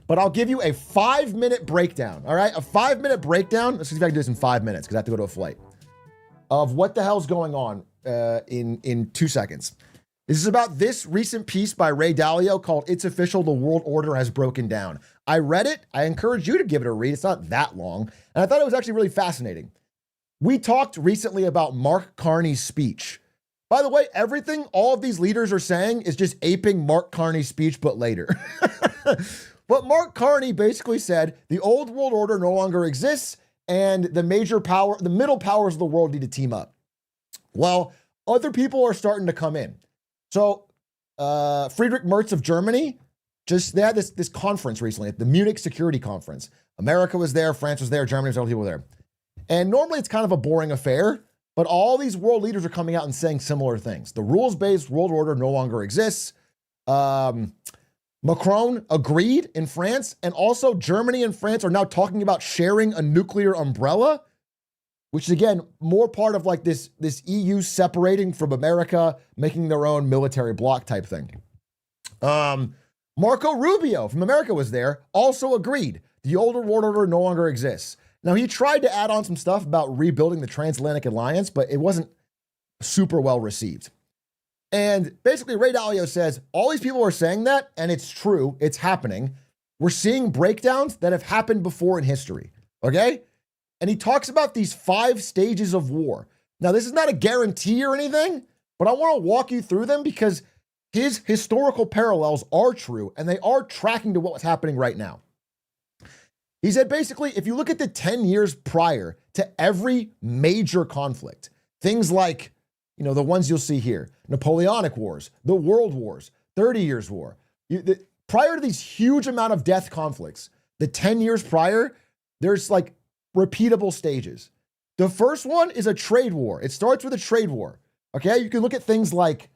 but I'll give you a 5-minute breakdown. All right, a 5-minute breakdown. Let's see if I can do this in 5 minutes because I have to go to a flight of what the hell's going on in 2 seconds. This is about this recent piece by Ray Dalio called "It's Official: The World Order Has Broken Down." I read it. I encourage you to give it a read. It's not that long, and I thought it was actually really fascinating. We talked recently about Mark Carney's speech. By the way, everything all of these leaders are saying is just aping Mark Carney's speech, but later. But Mark Carney basically said the old world order no longer exists and the middle powers of the world need to team up. Well, other people are starting to come in. So Friedrich Merz of Germany, they had this conference recently at the Munich Security Conference. America was there, France was there, Germany was there, other people were there. And normally it's kind of a boring affair, but all these world leaders are coming out and saying similar things. The rules-based world order no longer exists. Macron agreed in France, and also Germany and France are now talking about sharing a nuclear umbrella, which is, again, more part of like this EU separating from America, making their own military bloc type thing. Marco Rubio from America was there, also agreed. The older world order no longer exists. Now, he tried to add on some stuff about rebuilding the transatlantic alliance, but it wasn't super well received. And basically, Ray Dalio says, all these people are saying that, and it's true, it's happening. We're seeing breakdowns that have happened before in history, okay? And he talks about these 5 stages of war. Now, this is not a guarantee or anything, but I want to walk you through them because his historical parallels are true, and they are tracking to what's happening right now. He said, basically, if you look at the 10 years prior to every major conflict, things like, the ones you'll see here, Napoleonic Wars, the World Wars, 30 Years' War. Prior to these huge amount of death conflicts, the 10 years prior, there's like repeatable stages. The first one is a trade war. It starts with a trade war, okay? You can look at things like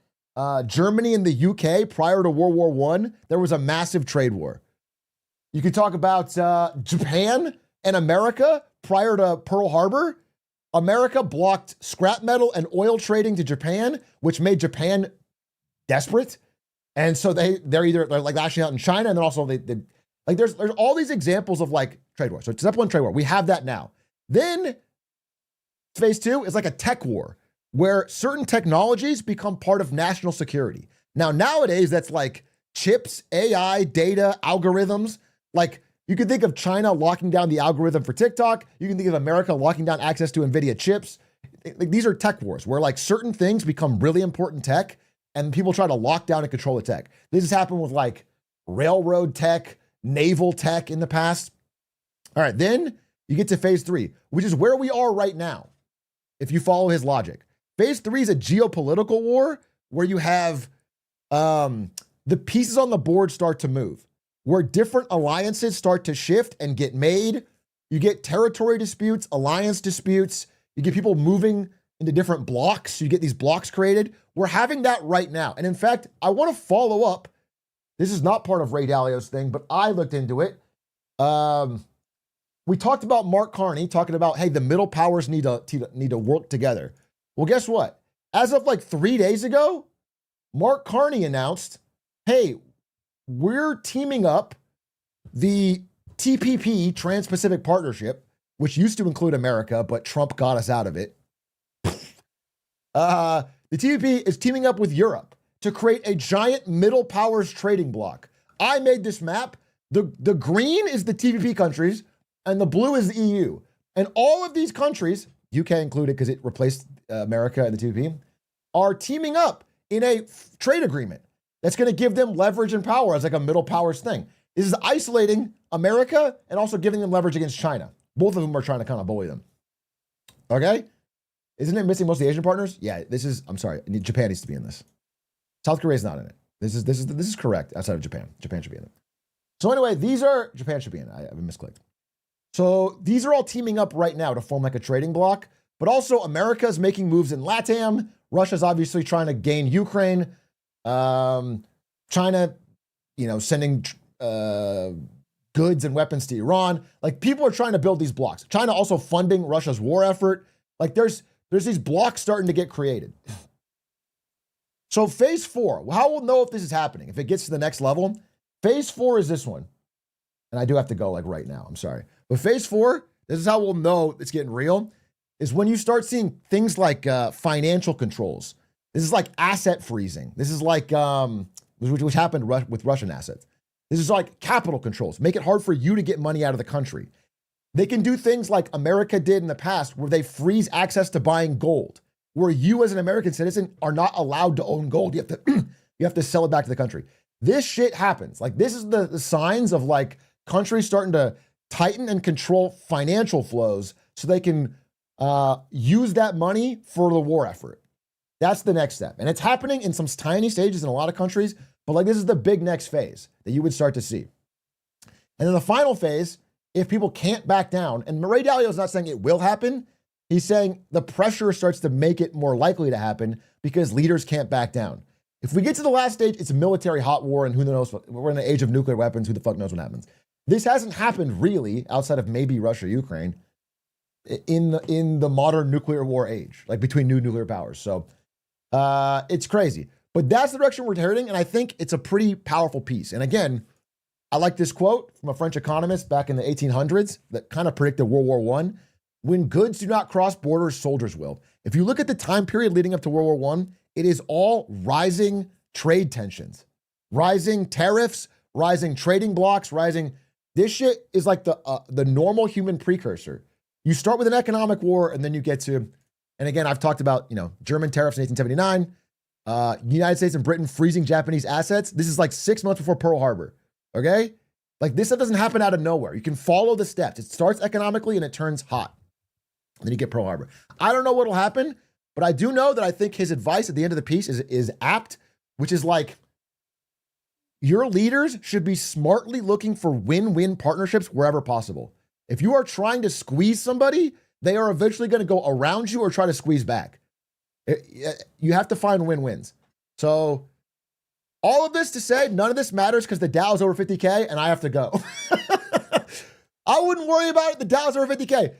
Germany and the UK prior to World War I, there was a massive trade war. You could talk about Japan and America prior to Pearl Harbor. America blocked scrap metal and oil trading to Japan, which made Japan desperate. And so they're either like lashing out in China, and then also there's all these examples of like trade war. So step 1, trade war. We have that now. Then phase 2 is like a tech war where certain technologies become part of national security. Now, nowadays, that's like chips, AI, data, algorithms. Like, you can think of China locking down the algorithm for TikTok. You can think of America locking down access to Nvidia chips. Like, these are tech wars where like certain things become really important tech and people try to lock down and control the tech. This has happened with like railroad tech, naval tech in the past. All right, then you get to phase 3, which is where we are right now, if you follow his logic. Phase 3 is a geopolitical war where you have the pieces on the board start to move, where different alliances start to shift and get made. You get territory disputes, alliance disputes. You get people moving into different blocks. You get these blocks created. We're having that right now. And in fact, I want to follow up. This is not part of Ray Dalio's thing, but I looked into it. We talked about Mark Carney talking about, hey, the middle powers need to work together. Well, guess what? As of like 3 days ago, Mark Carney announced, hey, we're teaming up the TPP, Trans-Pacific Partnership, which used to include America, but Trump got us out of it. The TPP is teaming up with Europe to create a giant middle powers trading bloc. I made this map. The green is the TPP countries, and the blue is the EU. And all of these countries, UK included because it replaced America and the TPP, are teaming up in a trade agreement that's going to give them leverage and power as like a middle powers thing. This is isolating America and also giving them leverage against China. Both of them are trying to kind of bully them. Okay? Isn't it missing most of the Asian partners? Yeah, I'm sorry, Japan needs to be in this. South Korea is not in it. This is correct outside of Japan. Japan should be in it. So anyway, Japan should be in it. I've misclicked. So these are all teaming up right now to form like a trading bloc, but also America's making moves in LATAM. Russia's obviously trying to gain Ukraine. China, sending goods and weapons to Iran. Like, people are trying to build these blocks. China also funding Russia's war effort. Like, there's these blocks starting to get created. So phase 4, how we'll know if this is happening, if it gets to the next level, phase 4 is this one. and I do have to go like right now. I'm sorry. But phase 4, this is how we'll know it's getting real, is when you start seeing things like financial controls. This is like asset freezing. This is like, which happened with Russian assets. This is like capital controls. Make it hard for you to get money out of the country. They can do things like America did in the past where they freeze access to buying gold, where you as an American citizen are not allowed to own gold. You have to sell it back to the country. This shit happens. Like this is the signs of like countries starting to tighten and control financial flows so they can use that money for the war effort. That's the next step. And it's happening in some tiny stages in a lot of countries, but like this is the big next phase that you would start to see. And then the final phase, if people can't back down, and Ray Dalio is not saying it will happen, he's saying the pressure starts to make it more likely to happen because leaders can't back down. If we get to the last stage, it's a military hot war, and who knows, we're in the age of nuclear weapons, who the fuck knows what happens. This hasn't happened really, outside of maybe Russia, Ukraine, in the modern nuclear war age, like between new nuclear powers. So it's crazy. But that's the direction we're heading, and I think it's a pretty powerful piece. And again, I like this quote from a French economist back in the 1800s that kind of predicted World War I. When goods do not cross borders, soldiers will. If you look at the time period leading up to World War I, it is all rising trade tensions, rising tariffs, rising trading blocks, rising. This shit is like the normal human precursor. You start with an economic war, and then you get to, and again, I've talked about, German tariffs in 1879, United States and Britain freezing Japanese assets. This is like 6 months before Pearl Harbor. Okay? Like this stuff doesn't happen out of nowhere. You can follow the steps. It starts economically and it turns hot. And then you get Pearl Harbor. I don't know what'll happen, but I do know that I think his advice at the end of the piece is apt, which is like, your leaders should be smartly looking for win-win partnerships wherever possible. If you are trying to squeeze somebody, they are eventually going to go around you or try to squeeze back. You have to find win-wins. So all of this to say, none of this matters because the Dow is over 50K and I have to go. I wouldn't worry about it. The Dow is over 50K.